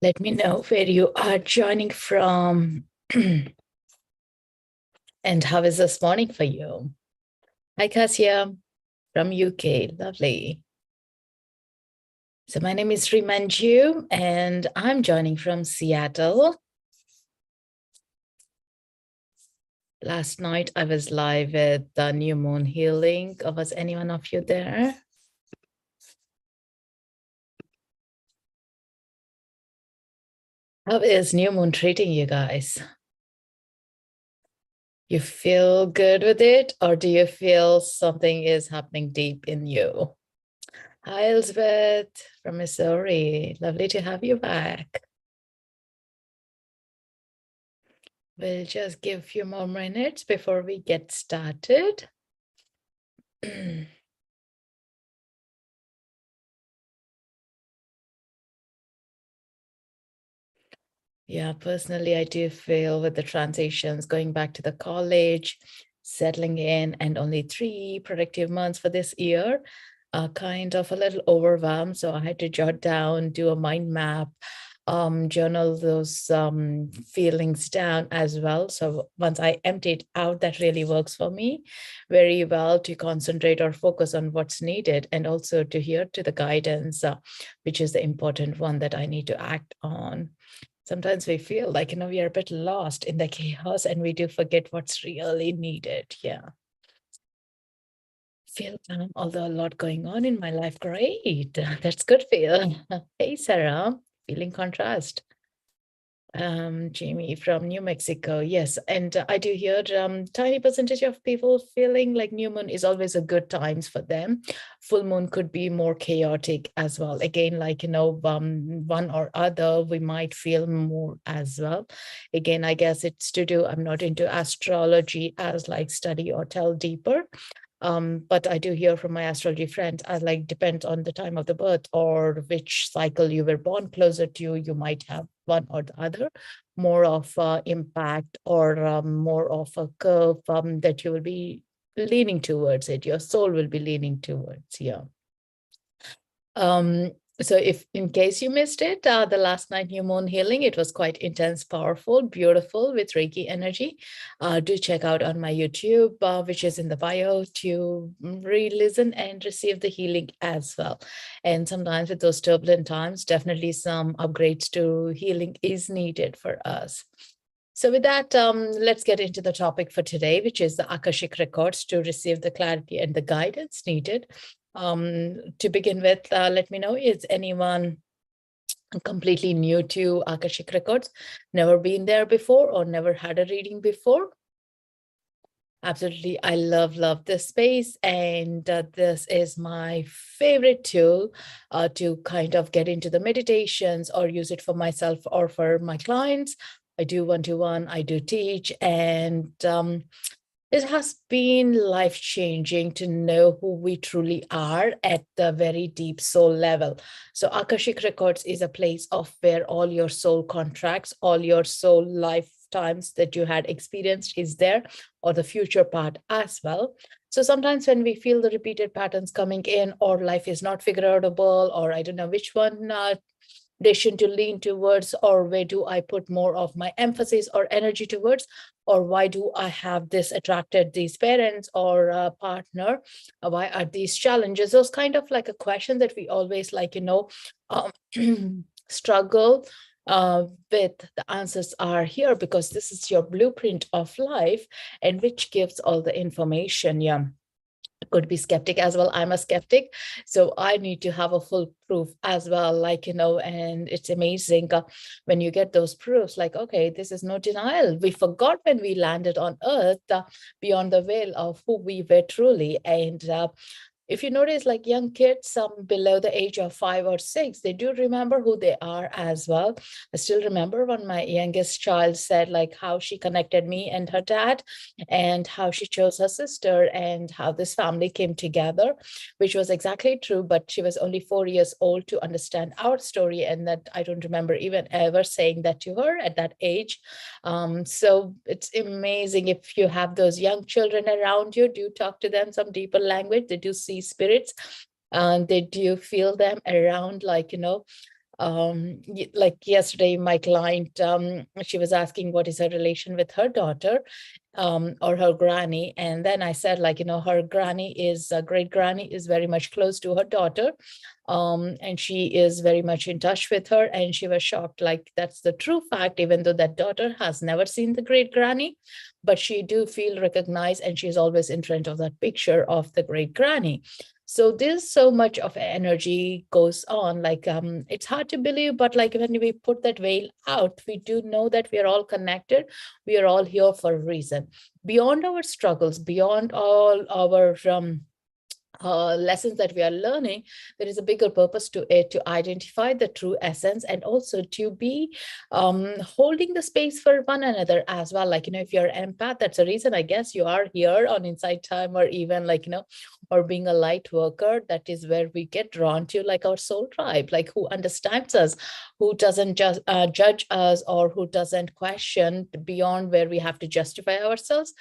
Let me know where you are joining from and how is this morning for you? Hi, Kasia from UK. Lovely. So my name is Rimanju and I'm joining from Seattle. Last night I was live with the New Moon Healing. Was anyone of you there? How is New Moon treating you guys? You feel good with it, or do you feel something is happening deep in you? Hi, Elizabeth from Missouri. Lovely to have you back. We'll just give a few more minutes before we get started. Yeah, personally, I do feel with the transitions, going back to the college, settling in, and only 3 productive months for this year, kind of a little overwhelmed. So I had to jot down, do a mind map, journal those feelings down as well. So once I empty it out, that really works for me very well to concentrate or focus on what's needed and also to hear to the guidance, which is the important one that I need to act on. Sometimes we feel like, we are a bit lost in the chaos and we do forget what's really needed. Yeah. Feel calm, although a lot going on in my life. Great. That's good feel. Hey, Sarah, feeling contrast. Jamie from New Mexico. Yes, and I do hear tiny percentage of people feeling like new moon is always a good times for them. Full moon could be more chaotic as well. Again, like one or other, we might feel more as well. Again, I guess it's to do. I'm not into astrology as like study or tell deeper. But I do hear from my astrology friends, as like depends on the time of the birth or which cycle you were born closer to, you might have one or the other, more of impact or more of a curve that you will be leaning towards it. Your soul will be leaning towards, yeah. Um, so if in case you missed it, the last night new moon healing, it was quite intense, powerful, beautiful with Reiki energy. Do check out on my YouTube, which is in the bio, to re-listen and receive the healing as well. And sometimes with those turbulent times, definitely some upgrades to healing is needed for us. So with that, let's get into the topic for today, which is the Akashic Records to receive the clarity and the guidance needed. To begin with, let me know, is anyone completely new to Akashic Records, never been there before or never had a reading before? Absolutely. I love this space. And this is my favorite tool to kind of get into the meditations or use it for myself or for my clients. I do one-to-one, I do teach, and it has been life-changing to know who we truly are at the very deep soul level. So Akashic Records is a place of where all your soul contracts, all your soul lifetimes that you had experienced is there, or the future part as well. So sometimes when we feel the repeated patterns coming in, or life is not figureoutable, or I don't know which one decision to lean towards, or where do I put more of my emphasis or energy towards, or why do I have this attracted these parents or partner? Why are these challenges? Those kind of like a question that we always um, struggle with. The answers are here because this is your blueprint of life, and which gives all the information. Yeah, could be skeptic as well. I'm a skeptic, so I need to have a full proof as well, and it's amazing when you get those proofs, like, okay, this is no denial. We forgot when we landed on earth, beyond the veil of who we were truly. And if you notice, like young kids, some below the age of 5 or 6, they do remember who they are as well. I still remember when my youngest child said like how she connected me and her dad, and how she chose her sister, and how this family came together, which was exactly true. But she was only 4 years old to understand our story, and that I don't remember even ever saying that to her at that age. So it's amazing if you have those young children around you, do talk to them some deeper language. They do see spirits, and they do feel them around, Like yesterday, my client, she was asking what is her relation with her daughter, or her granny. And then I said, like, her granny is, great granny is very much close to her daughter. And she is very much in touch with her. And she was shocked, like, that's the true fact, even though that daughter has never seen the great granny, but she do feel recognized, and she's always in front of that picture of the great granny. So there's so much of energy goes on, like, it's hard to believe, but like when we put that veil out, we do know that we are all connected. We are all here for a reason. Beyond our struggles, beyond all our lessons that we are learning, there is a bigger purpose to it, to identify the true essence, and also to be holding the space for one another as well. Like, if you're an empath, that's the reason I guess you are here on Inside Time, or even like, or being a light worker. That is where we get drawn to, like, our soul tribe, like who understands us, who doesn't just judge us, or who doesn't question beyond where we have to justify ourselves.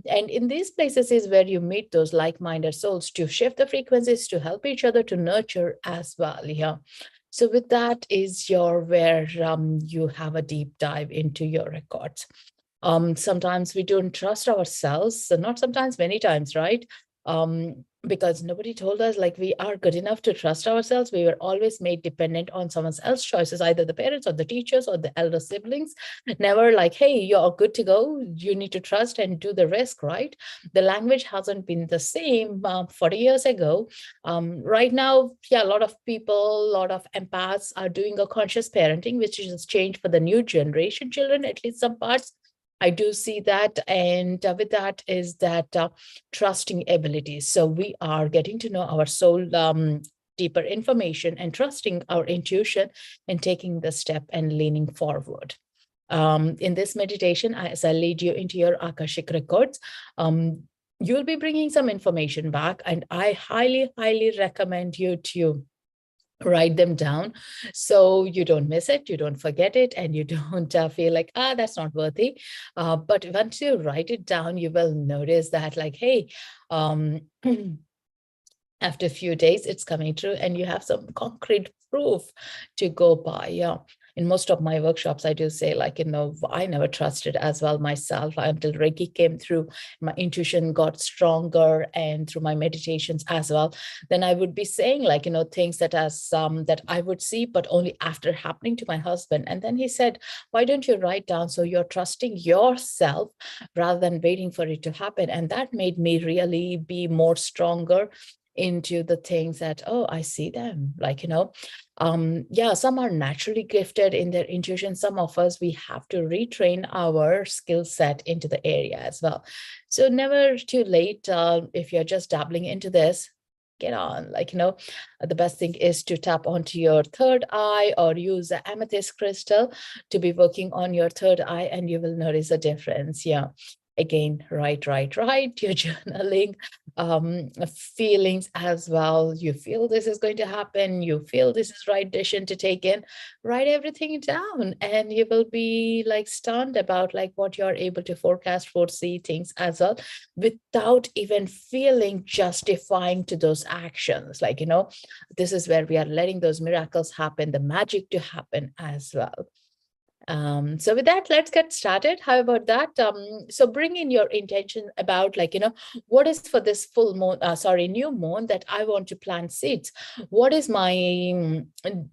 And in these places is where you meet those like-minded souls to shift the frequencies, to help each other, to nurture as well. Yeah. So with that is where you have a deep dive into your records. Sometimes we don't trust ourselves, so not sometimes, many times, right? Because nobody told us like we are good enough to trust ourselves. We were always made dependent on someone else's choices, either the parents or the teachers or the elder siblings. Never like, hey, you're good to go. You need to trust and do the risk, right? The language hasn't been the same 40 years ago. Right now, yeah, a lot of people, a lot of empaths are doing a conscious parenting, which is change for the new generation children, at least some parts. I do see that. And with that is that trusting abilities. So we are getting to know our soul, deeper information, and trusting our intuition, and taking the step and leaning forward. In this meditation, as I lead you into your Akashic records, you'll be bringing some information back, and I highly, highly recommend you to write them down so you don't miss it, you don't forget it, and you don't feel like, that's not worthy. But once you write it down, you will notice that, like, hey, after a few days, it's coming true, and you have some concrete proof to go by. Yeah. In most of my workshops, I do say, like, I never trusted as well myself until Reiki came through. My intuition got stronger, and through my meditations as well. Then I would be saying, like, things that that I would see, but only after happening to my husband. And then he said, why don't you write down so you're trusting yourself rather than waiting for it to happen? And that made me really be more stronger into the things that, oh, I see them, like, yeah, some are naturally gifted in their intuition. Some of us, we have to retrain our skill set into the area as well. So never too late. If you're just dabbling into this, get on. Like, the best thing is to tap onto your third eye, or use the amethyst crystal to be working on your third eye, and you will notice a difference. Yeah. Again, write your journaling, feelings as well. You feel this is going to happen, you feel this is right decision to take in, write everything down, and you will be like stunned about like what you're able to forecast, foresee things as well, without even feeling justifying to those actions. Like, this is where we are letting those miracles happen, the magic to happen as well. So with that, let's get started. How about that? So bring in your intention about, like, what is for this full moon, new moon, that I want to plant seeds. What is my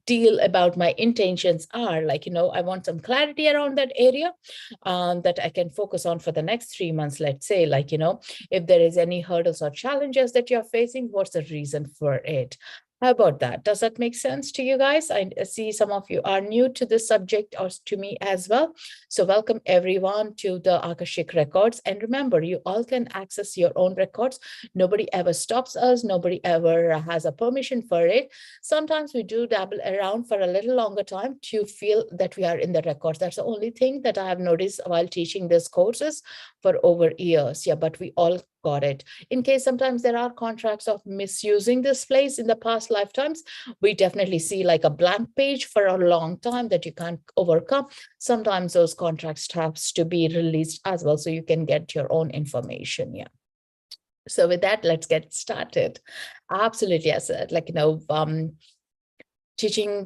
deal about my intentions are, like, I want some clarity around that area that I can focus on for the next 3 months. Let's say, like, if there is any hurdles or challenges that you're facing, what's the reason for it? How about that? Does that make sense to you guys? I see some of you are new to this subject, or to me as well. So welcome everyone to the Akashic Records. And remember, you all can access your own records. Nobody ever stops us. Nobody ever has a permission for it. Sometimes we do dabble around for a little longer time to feel that we are in the records. That's the only thing that I have noticed while teaching these courses for over years. Yeah, but we all got it. In case sometimes there are contracts of misusing this place in the past lifetimes, we definitely see like a blank page for a long time that you can't overcome. Sometimes those contracts have to be released as well, so you can get your own information. Yeah. So with that, let's get started. Absolutely, as I said, like, Teaching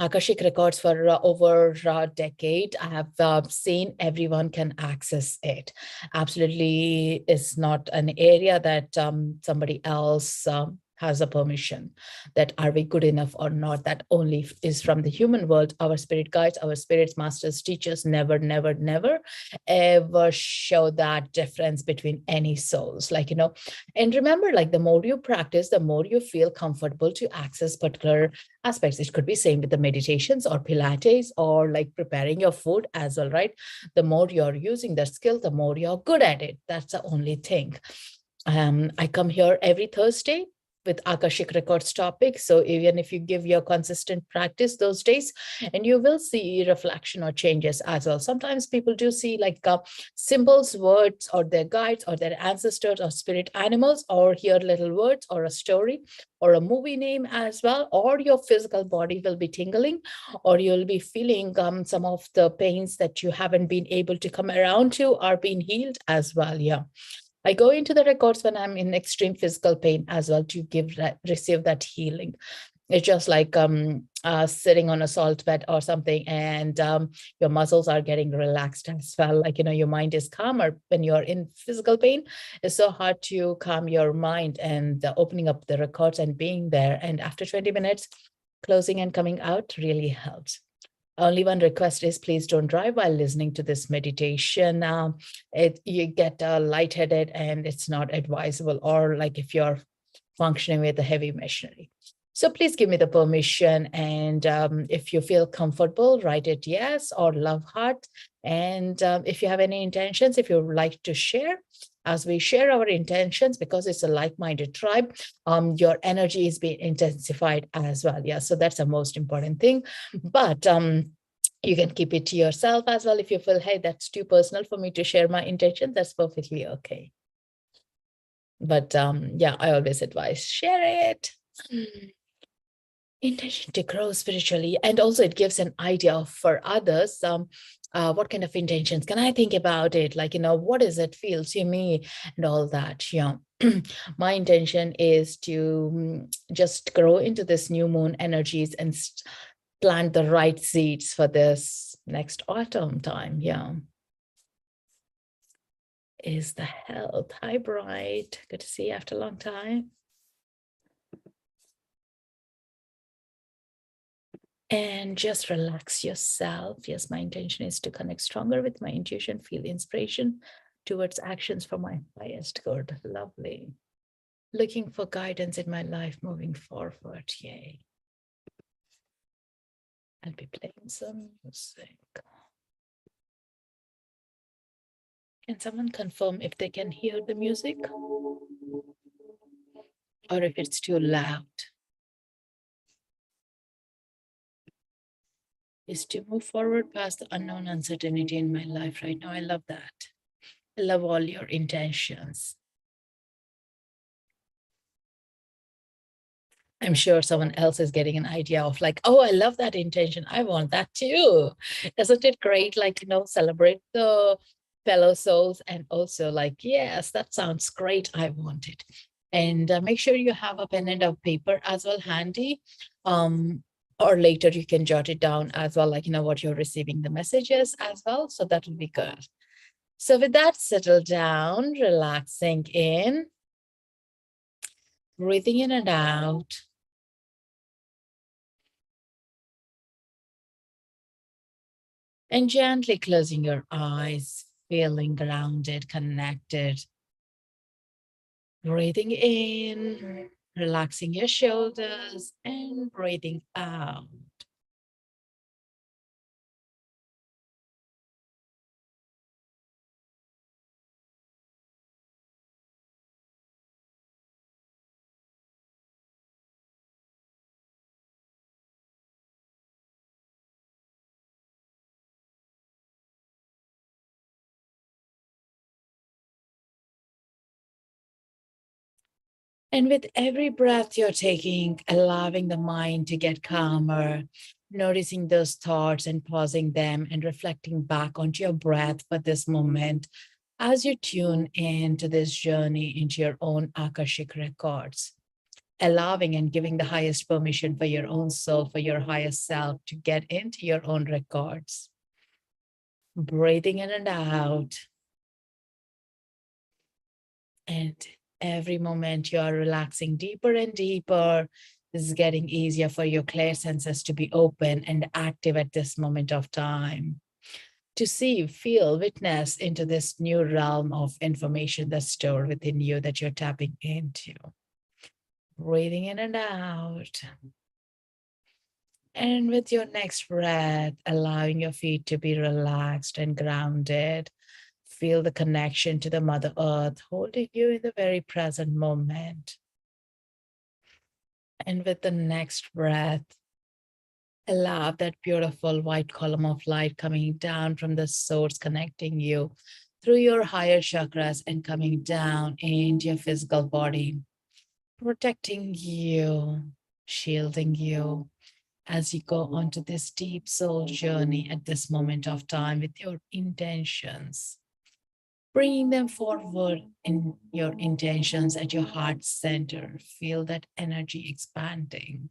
Akashic Records for over a decade, I have seen everyone can access it. Absolutely, it's not an area that somebody else has a permission. That are we good enough or not? That only is from the human world. Our spirit guides, our spirits, masters, teachers never, never, never ever show that difference between any souls. And remember, like the more you practice, the more you feel comfortable to access particular aspects. It could be same with the meditations or Pilates or like preparing your food as well, right? The more you're using that skill, the more you're good at it. That's the only thing. I come here every Thursday with Akashic Records topics. So even if you give your consistent practice those days, and you will see reflection or changes as well. Sometimes people do see like symbols, words, or their guides, or their ancestors, or spirit animals, or hear little words, or a story, or a movie name as well, or your physical body will be tingling, or you'll be feeling some of the pains that you haven't been able to come around to are being healed as well. Yeah. I go into the records when I'm in extreme physical pain as well to receive that healing. It's just like sitting on a salt bed or something, and your muscles are getting relaxed as well. Your mind is calmer when you're in physical pain. It's so hard to calm your mind, and opening up the records and being there. And after 20 minutes, closing and coming out really helps. Only one request is please don't drive while listening to this meditation. You get lightheaded and it's not advisable, or like if you're functioning with a heavy machinery. So please give me the permission. And if you feel comfortable, write it yes or love heart. And if you have any intentions, if you would like to share, as we share our intentions, because it's a like-minded tribe, your energy is being intensified as well. Yeah, so that's the most important thing. But you can keep it to yourself as well. If you feel, hey, that's too personal for me to share my intention, that's perfectly okay. But yeah, I always advise share it. Intention to grow spiritually, and also it gives an idea for others. What kind of intentions can I think about it? What does it feel to me and all that? Yeah. My intention is to just grow into this new moon energies and plant the right seeds for this next autumn time. Yeah. Is the health. Hi, Bright. Good to see you after a long time. And just relax yourself. Yes, my intention is to connect stronger with my intuition, feel inspiration towards actions for my highest good. Lovely. Looking for guidance in my life moving forward. Yay. I'll be playing some music. Can someone confirm if they can hear the music? Or if it's too loud? Is to move forward past the unknown uncertainty in my life right now. I love that. I love all your intentions. I'm sure someone else is getting an idea of like, oh, I love that intention. I want that too. Isn't it great? Celebrate the fellow souls and also like, yes, that sounds great. I want it. And make sure you have a pen and a paper as well handy. Or later you can jot it down as well, what you're receiving the messages as well. So that will be good. So with that, settle down, relaxing in, breathing in and out. And gently closing your eyes, feeling grounded, connected. Breathing in, relaxing your shoulders, and breathing out. And with every breath you're taking, allowing the mind to get calmer, noticing those thoughts and pausing them and reflecting back onto your breath for this moment as you tune into this journey into your own Akashic records. allowing and giving the highest permission for your own soul, for your higher self to get into your own records. Breathing in and out. And every moment you are relaxing deeper and deeper. This is getting easier for your clear senses to be open and active at this moment of time. To see, feel, witness into this new realm of information that's stored within you that you're tapping into. Breathing in and out. And with your next breath, allowing your feet to be relaxed and grounded. Feel the connection to the Mother Earth holding you in the very present moment. And with the next breath, allow that beautiful white column of light coming down from the source, connecting you through your higher chakras and coming down into your physical body, protecting you, shielding you as you go onto this deep soul journey at this moment of time with your intentions. Bringing them forward in your intentions at your heart center. Feel that energy expanding.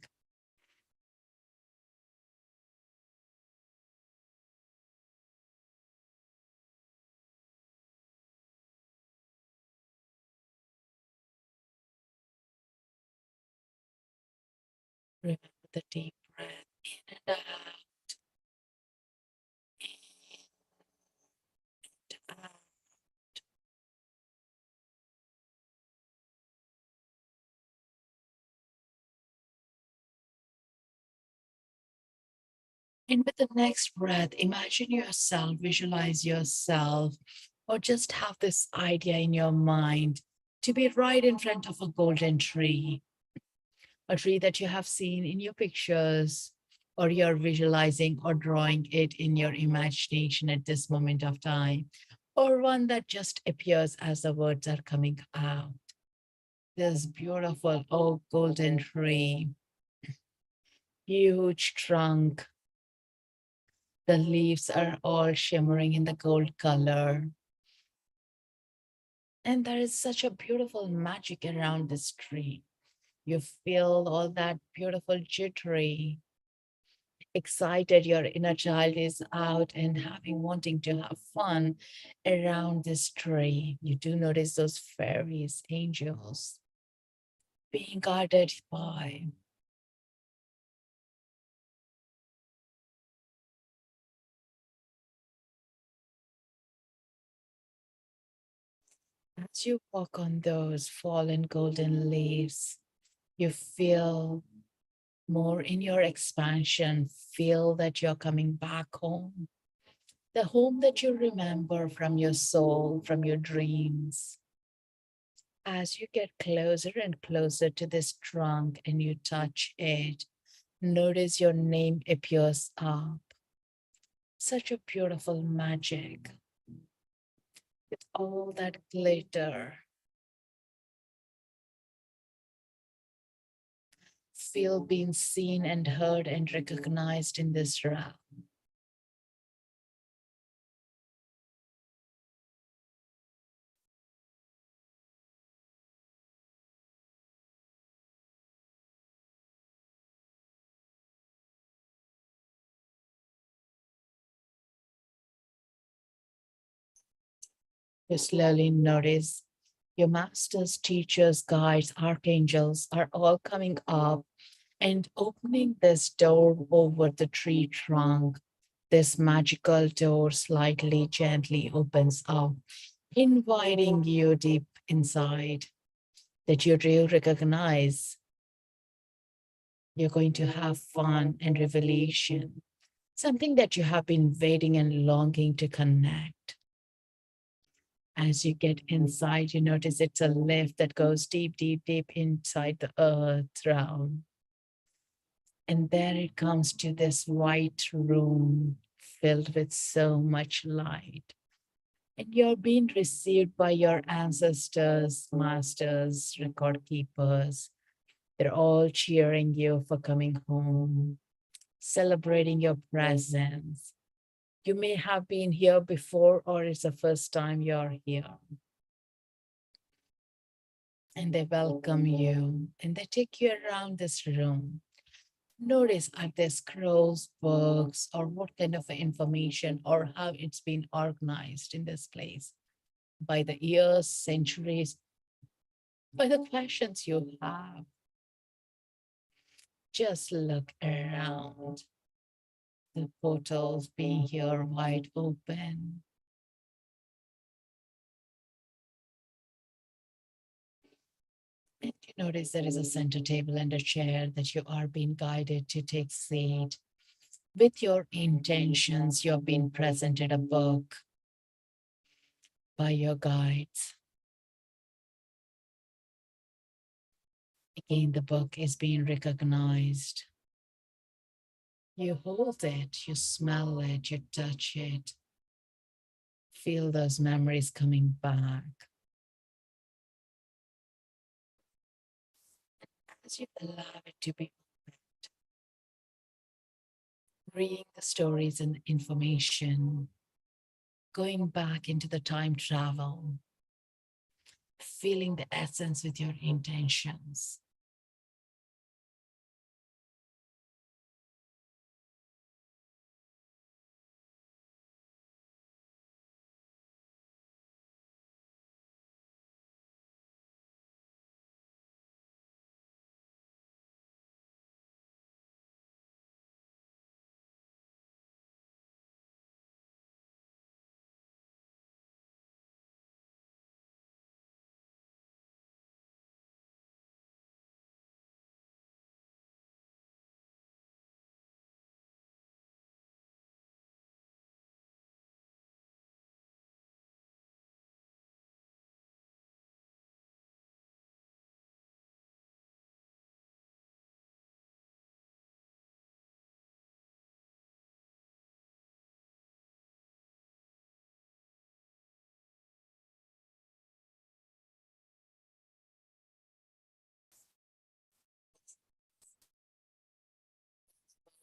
Remember the deep breath in and out, in and out. And with the next breath, imagine yourself, visualize yourself, or just have this idea in your mind to be right in front of a golden tree, a tree that you have seen in your pictures, or you're visualizing or drawing it in your imagination at this moment of time, or one that just appears as the words are coming out. This beautiful oak golden tree, huge trunk. The leaves are all shimmering in the gold color. And there is such a beautiful magic around this tree. You feel all that beautiful jittery, excited, your inner child is out and having wanting to have fun around this tree. You do notice those fairies, angels being guarded by. As you walk on those fallen golden leaves, you feel more in your expansion, feel that you're coming back home, the home that you remember from your soul, from your dreams. As you get closer and closer to this trunk and you touch it, notice your name appears up. Such a beautiful magic with all that glitter. Feel being seen and heard and recognized in this realm. You slowly notice your masters, teachers, guides, archangels are all coming up and opening this door over the tree trunk. This magical door slightly, gently opens up, inviting you deep inside that you do recognize you're going to have fun and revelation, something that you have been waiting and longing to connect. As you get inside, you notice it's a lift that goes deep, deep, deep inside the earth realm. And there it comes to this white room filled with so much light. And you're being received by your ancestors, masters, record keepers. They're all cheering you for coming home, celebrating your presence. You may have been here before, or it's the first time you're here. and they welcome you and they take you around this room. Notice are there scrolls, books, or what kind of information or how it's been organized in this place by the years, centuries, by the questions you have. Just look around. The portals being here wide open. And you notice there is a center table and a chair that you are being guided to take seat. With your intentions, you're being presented a book by your guides. Again, the book is being recognized. You hold it, you smell it, you touch it, feel those memories coming back. As you allow it to be reading the stories and information, going back into the time travel, feeling the essence with your intentions.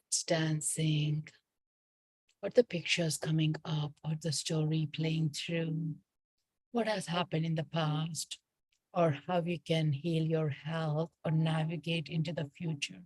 It's dancing, or the pictures coming up, or the story playing through, what has happened in the past, or how you can heal your health or navigate into the future.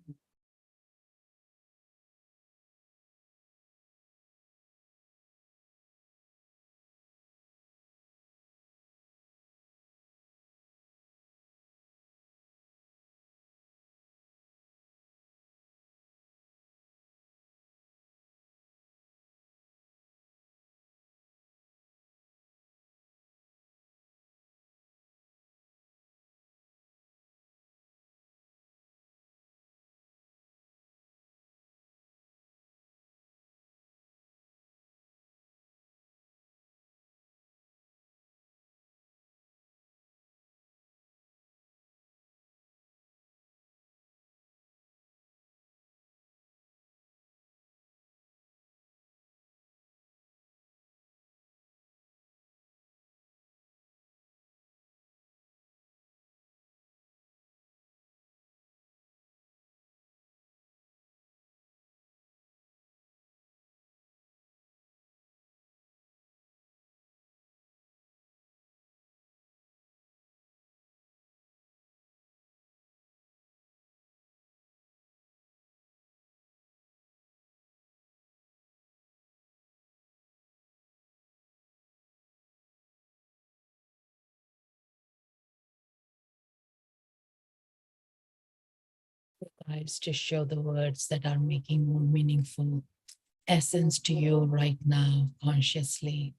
Guides to show the words that are making more meaningful essence to you right now, consciously.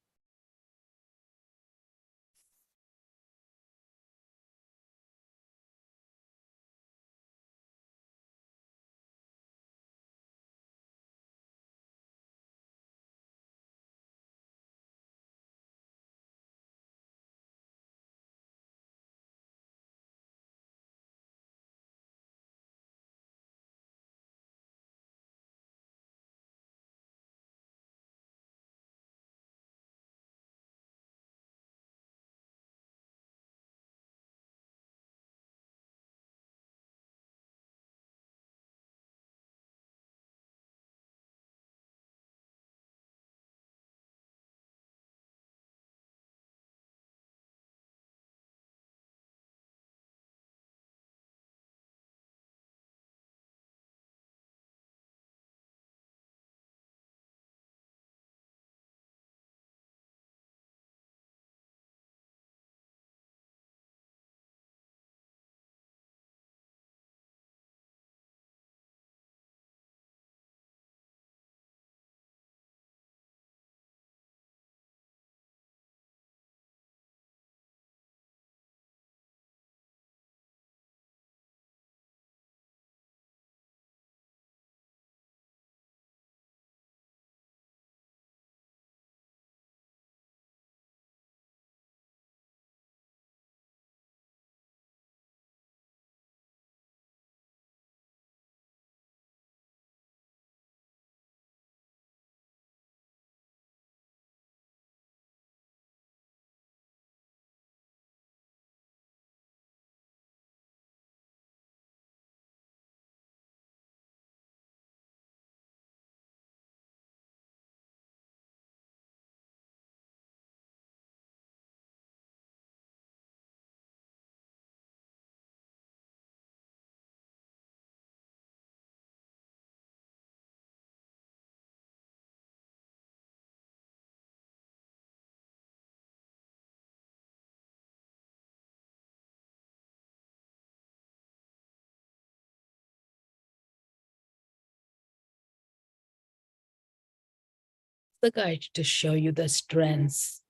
the guide to show you the strengths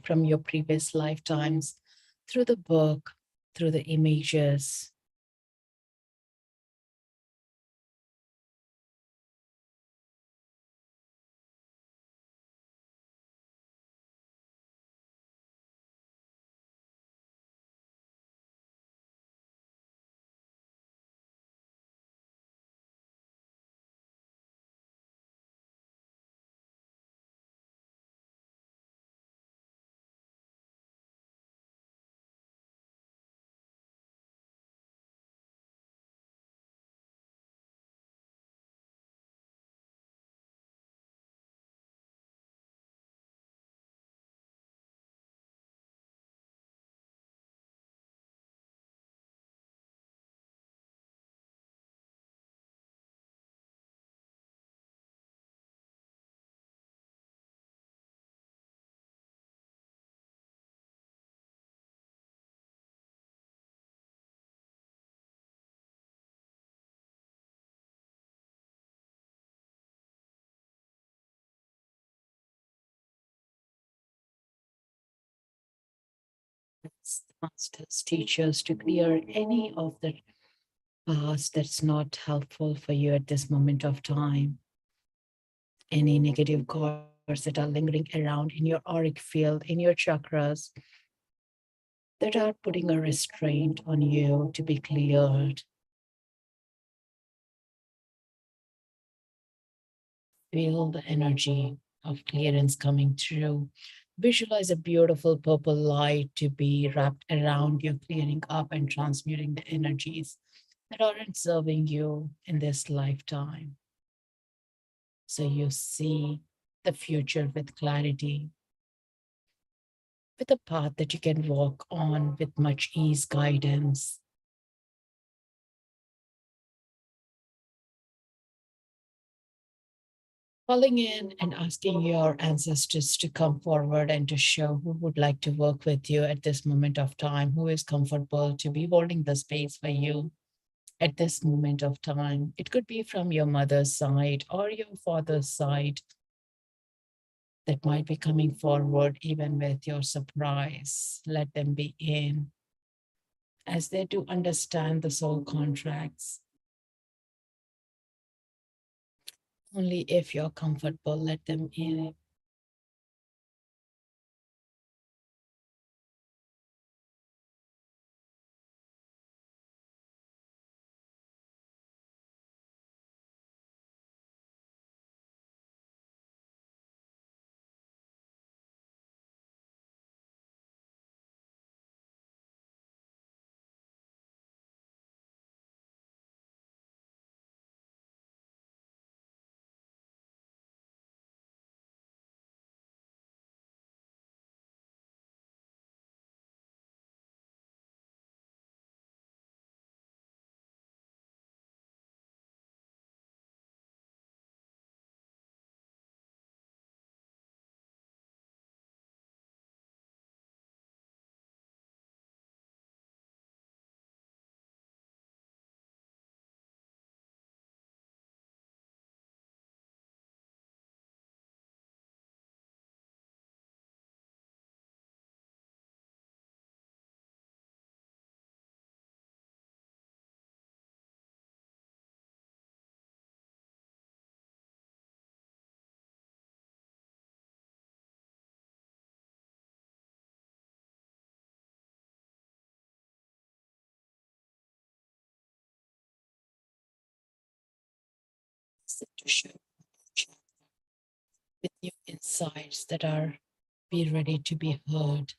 from your previous lifetimes through the book, through the images. Masters, teachers to clear any of the past that's not helpful for you at this moment of time. Any negative cords that are lingering around in your auric field, in your chakras, that are putting a restraint on you to be cleared. Feel the energy of clearance coming through. Visualize a beautiful purple light to be wrapped around you, clearing up and transmuting the energies that aren't serving you in this lifetime. So you see the future with clarity, with a path that you can walk on with much ease, guidance. Calling in and asking your ancestors to come forward and to show who would like to work with you at this moment of time, who is comfortable to be holding the space for you at this moment of time. It could be from your mother's side or your father's side that might be coming forward, even with your surprise. Let them be in as they do understand the soul contracts. Only if you're comfortable, let them in. To show with new insights that are be ready to be heard.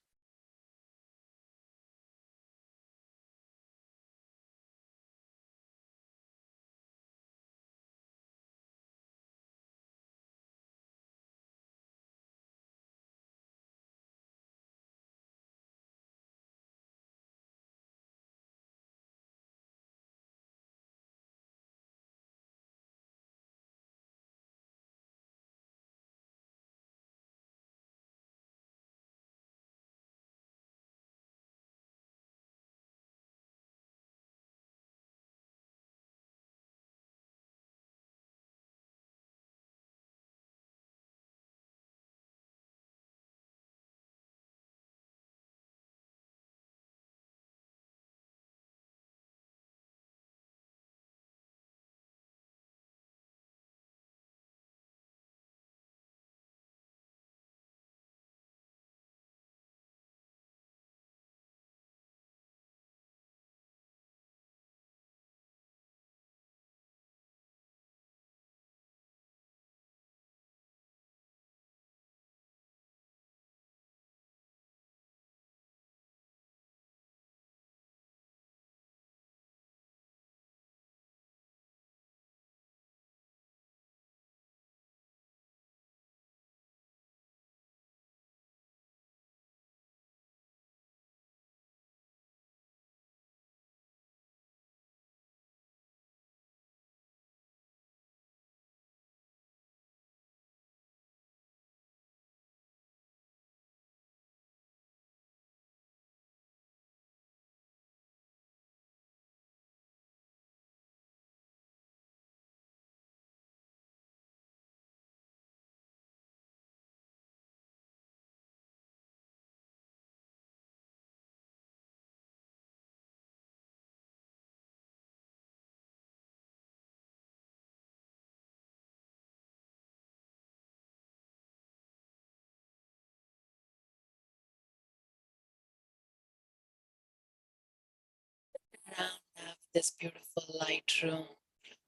around now this beautiful light room.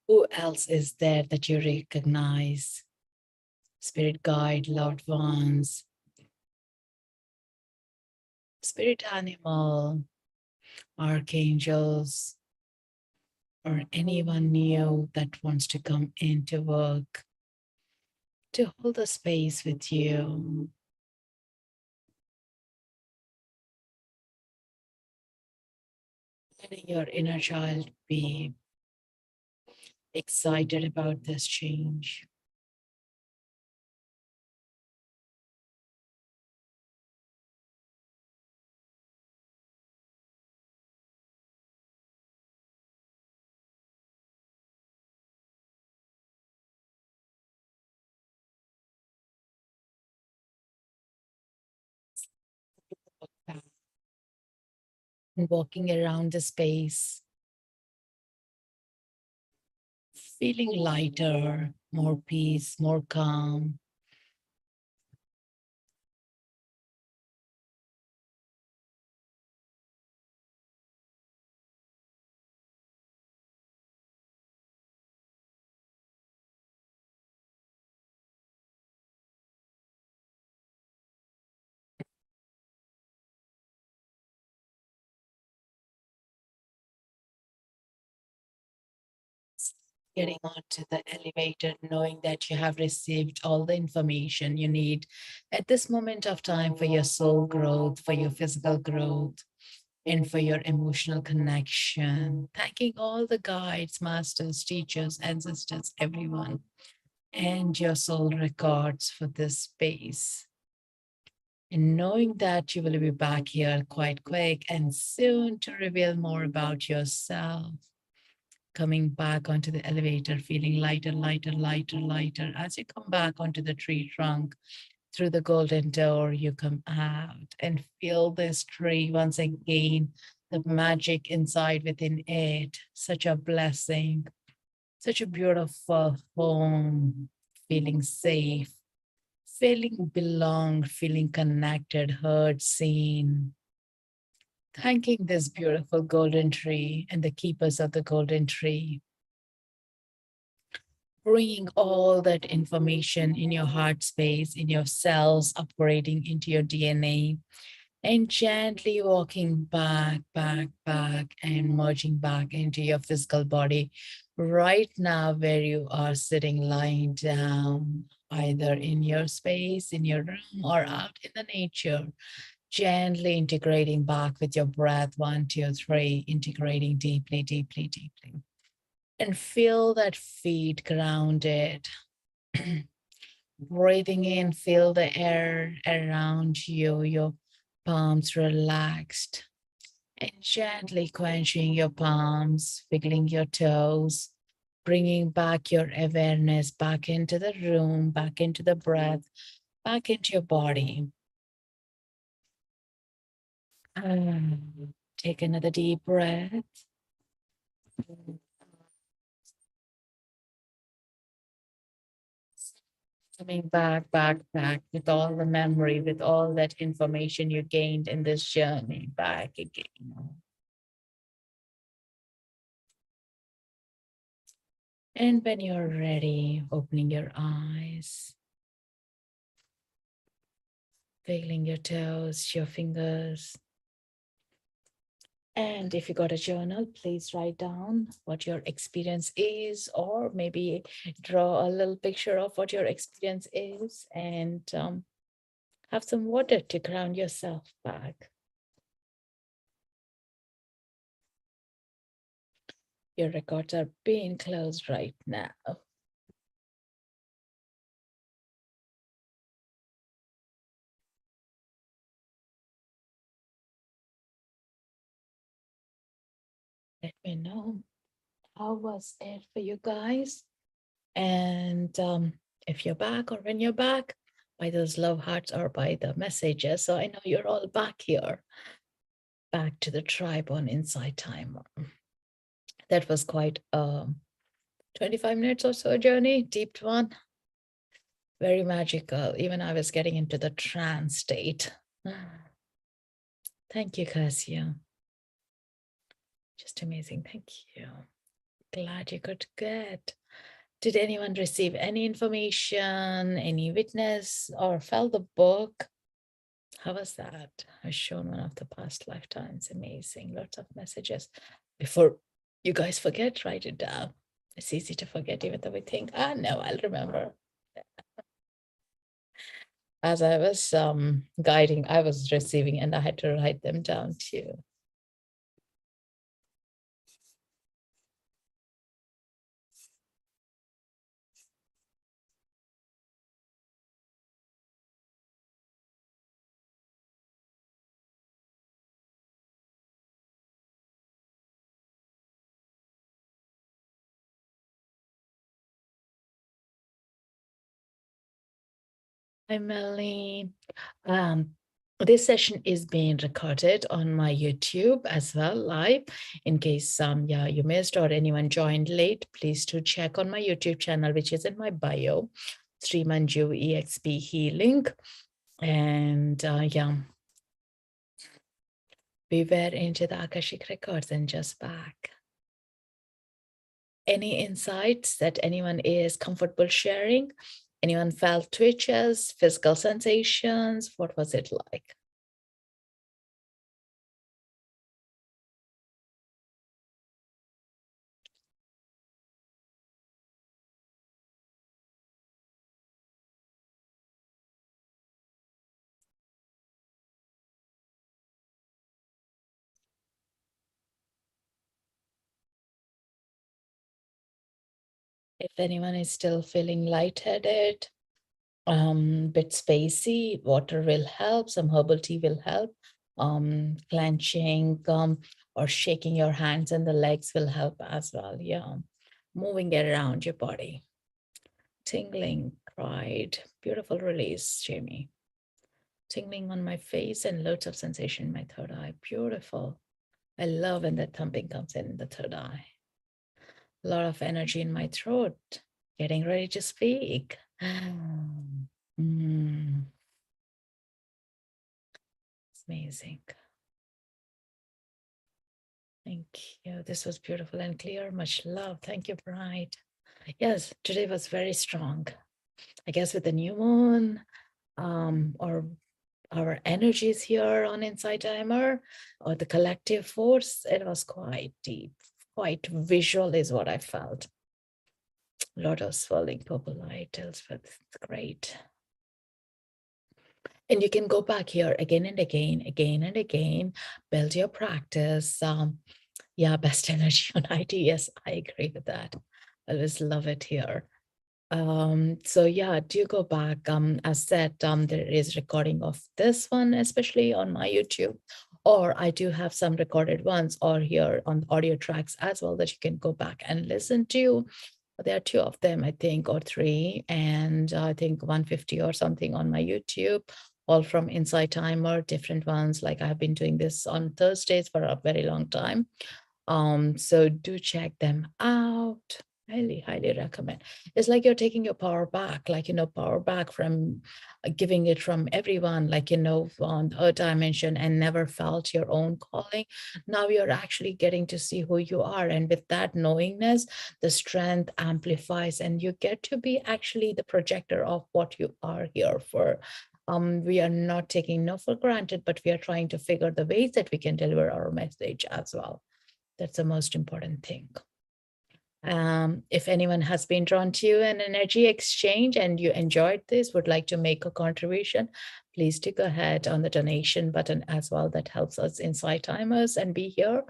Who else is there that you recognize? Spirit guide, loved ones, spirit animal, archangels, or anyone new that wants to come into work to hold a space with you. Letting your inner child be excited about this change. And walking around the space, feeling lighter, more peace, more calm. Getting onto the elevator, knowing that you have received all the information you need at this moment of time for your soul growth, for your physical growth, and for your emotional connection. Thanking all the guides, masters, teachers, ancestors, everyone, and your soul records for this space. And knowing that you will be back here quite quick and soon to reveal more about yourself. Coming back onto the elevator, feeling lighter, lighter, lighter, lighter. As you come back onto the tree trunk, through the golden door, you come out and feel this tree once again, the magic inside within it. Such a blessing, such a beautiful home, feeling safe, feeling belonged, feeling connected, heard, seen. Thanking this beautiful golden tree and the keepers of the golden tree, bringing all that information in your heart space, in your cells, upgrading into your DNA, and gently walking back, back, back, and merging back into your physical body right now, where you are sitting, lying down, either in your space, in your room, or out in the nature. Gently integrating back with your breath, 1, 2, 3, integrating deeply, deeply, deeply. And feel that feet grounded. Breathing in, feel the air around you, your palms relaxed. And gently quenching your palms, wiggling your toes, bringing back your awareness back into the room, back into the breath, back into your body. Take another deep breath. Coming back, back, back with all the memory, with all that information you gained in this journey, back again. And when you're ready, opening your eyes, wiggling your toes, your fingers. And if you got a journal, please write down what your experience is, or maybe draw a little picture of what your experience is, and have some water to ground yourself back. Your records are being closed right now. Let me know how was it for you guys. And if you're back or when you're back, by those love hearts or by the messages. So I know you're all back here, back to the tribe on Inside Time. That was quite a 25 minutes or so journey, deep one. Very magical. Even I was getting into the trance state. Thank you, Cassia. Just amazing. Thank you. Glad you could get. Did anyone receive any information, any witness, or felt the book? How was that? I've shown one of the past lifetimes. Amazing. Lots of messages. Before you guys forget, write it down. It's easy to forget, even though we think, no, I'll remember. As I was guiding, I was receiving, and I had to write them down too. Hi, Melanie. This session is being recorded on my YouTube as well, live. In case you missed or anyone joined late, please do check on my YouTube channel, which is in my bio, Sri Manju EXP Healing. And we were into the Akashic Records and just back. Any insights that anyone is comfortable sharing? Anyone felt twitches, physical sensations? What was it like? If anyone is still feeling lightheaded, bit spacey, water will help, some herbal tea will help. Clenching or shaking your hands and the legs will help as well. Yeah. Moving it around your body. Tingling, cried. Beautiful release, Jamie. Tingling on my face and loads of sensation in my third eye. Beautiful. I love when that thumping comes in the third eye. A lot of energy in my throat. Getting ready to speak. It's amazing. Thank you. This was beautiful and clear. Much love. Thank you, Bride. Yes, today was very strong. I guess with the new moon, or our energies here on Insight Timer, or the collective force, it was quite deep, quite visual is what I felt. A lot of swirling purple light, Elspeth. It's great. And you can go back here again and again, again and again, build your practice. Best energy on IT. Yes, I agree with that. I always love it here. Do go back. As said, there is recording of this one, especially on my YouTube, or I do have some recorded ones or here on audio tracks as well that you can go back and listen to. There are two of them, I think, or three, and I think 150 or something on my YouTube, all from Insight Timer, different ones. Like I have been doing this on Thursdays for a very long time. So do check them out. Highly, highly recommend. It's like you're taking your power back, like, power back from giving it from everyone, like, on the earth dimension and never felt your own calling. Now you're actually getting to see who you are. And with that knowingness, the strength amplifies and you get to be actually the projector of what you are here for. We are not taking no for granted, but we are trying to figure the ways that we can deliver our message as well. That's the most important thing. If anyone has been drawn to you an energy exchange and you enjoyed this, would like to make a contribution, please do go ahead on the donation button as well. That helps us Insight Timers and be here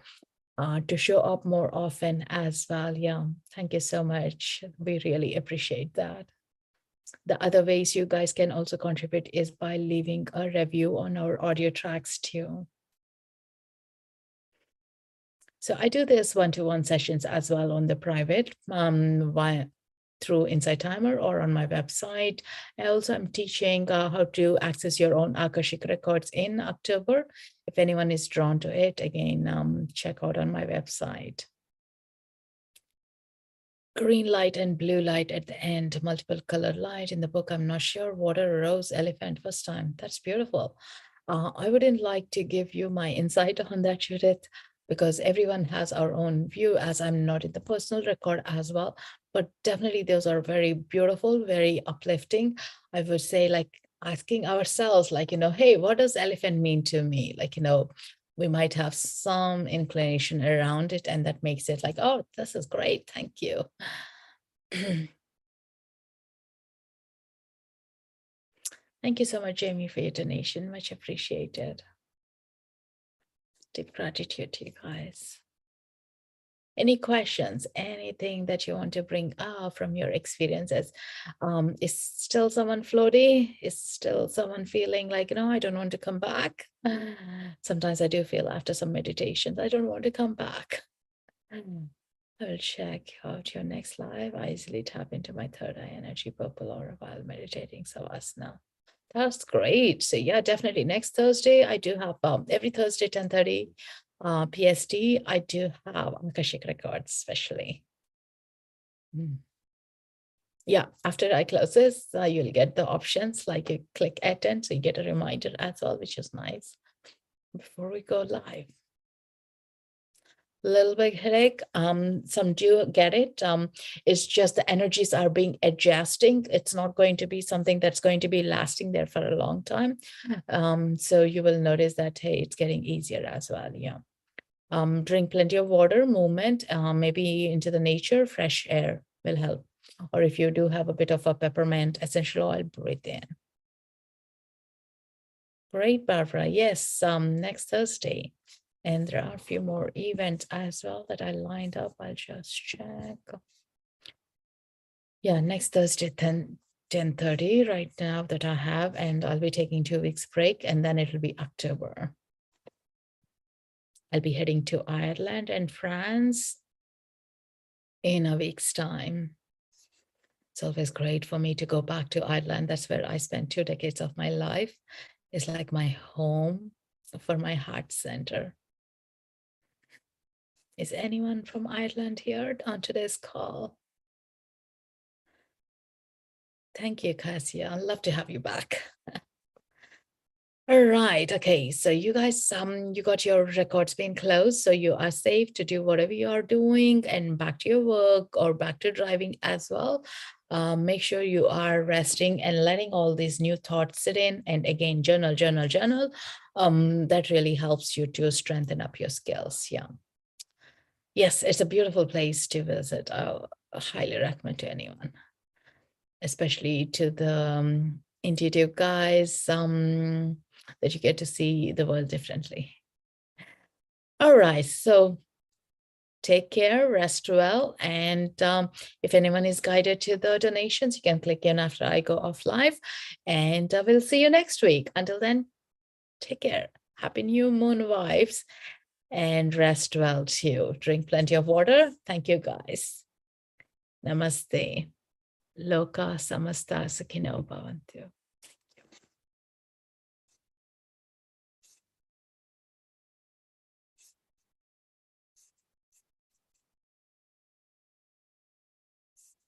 to show up more often as well. Yeah, thank you so much. We really appreciate that. The other ways you guys can also contribute is by leaving a review on our audio tracks too. So I do this one-to-one sessions as well on the private through Insight Timer or on my website. I also am teaching how to access your own Akashic Records in October. If anyone is drawn to it, again, check out on my website. Green light and blue light at the end, multiple color light in the book. I'm not sure. Water, rose, elephant, first time. That's beautiful. I wouldn't like to give you my insight on that, Judith. because everyone has our own view, as I'm not in the personal record as well. But definitely those are very beautiful, very uplifting. I would say, like, asking ourselves, like, hey, what does elephant mean to me? Like, we might have some inclination around it, and that makes it like, oh, this is great. Thank you. Thank you so much, Jamie, for your donation. Much appreciated. Deep gratitude to you guys. Any questions, anything that you want to bring up from your experiences? Is still someone floaty? Is still someone feeling like, I don't want to come back? Sometimes I do feel after some meditations, I don't want to come back. I will check out your next live. I easily tap into my third eye energy, purple aura, while meditating Savasana. That's great. So yeah, definitely next Thursday, I do have every Thursday, 10:30 PST, I do have Akashic Records, especially. Yeah, after I close this, you'll get the options, like you click attend, so you get a reminder as well, which is nice. Before we go live. Little bit headache, some do get it. It's just the energies are being adjusting. It's not going to be something that's going to be lasting there for a long time. So you will notice that, hey, it's getting easier as well. Yeah. Drink plenty of water, movement, maybe into the nature, fresh air will help. Or if you do have a bit of a peppermint essential oil, breathe in. Great, Barbara. Yes, next Thursday. And there are a few more events as well that I lined up. I'll just check. Yeah, next Thursday, 10:30 right now that I have, and I'll be taking 2 weeks break, and then it'll be October. I'll be heading to Ireland and France in a week's time. It's always great for me to go back to Ireland. That's where I spent 2 decades of my life. It's like my home for my heart center. Is anyone from Ireland here on today's call? Thank you, Cassia. I'd love to have you back. All right. Okay. So you guys, you got your records being closed, so you are safe to do whatever you are doing and back to your work or back to driving as well. Make sure you are resting and letting all these new thoughts sit in. And again, journal. That really helps you to strengthen up your skills. Yeah. Yes, it's a beautiful place to visit. I highly recommend to anyone, especially to the intuitive guys, that you get to see the world differently. All right, so take care, rest well, and if anyone is guided to the donations, you can click in after I go off live, and we'll see you next week. Until then, take care. Happy new moon vibes, and rest well too. Drink plenty of water. Thank you, guys. Namaste. Loka samasta sukhino bhavantu.